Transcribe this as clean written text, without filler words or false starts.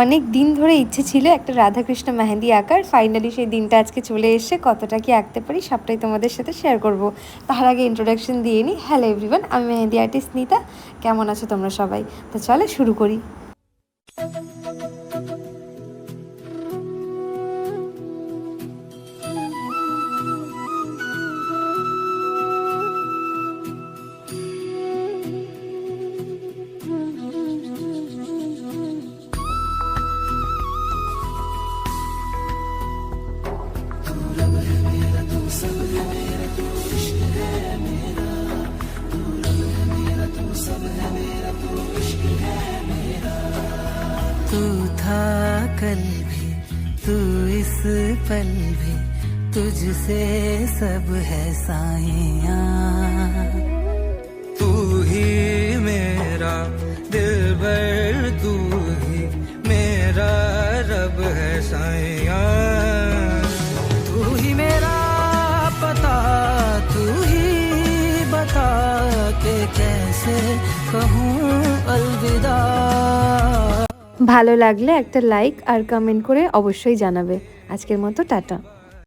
অনেক দিন ধরে ইচ্ছে ছিল একটা রাধাকৃষ্ণ মেহেন্দি আঁকার, ফাইনালি সেই দিনটা আজকে চলে এসে। কতটা কি আঁকতে পারি সবটাই তোমাদের সাথে শেয়ার করব। তার আগে ইন্ট্রোডাকশন দিয়ে নিই। হ্যালো এভরিওয়ান, আমি মেহেন্দি আর্টিস্ট নিতা। কেমন আছো তোমরা সবাই? তো চলো শুরু করি। तू था कल भी, तू इस पल भी, तुझसे सब है साइयां। तू ही मेरा दिलबर, तू ही मेरा रब है साइयां। तू ही मेरा पता, तू ही बता के कैसे कहूँ अलविदा। ভালো লাগলে একটা লাইক আর কমেন্ট করে অবশ্যই জানাবে। আজকের মতো টাটা।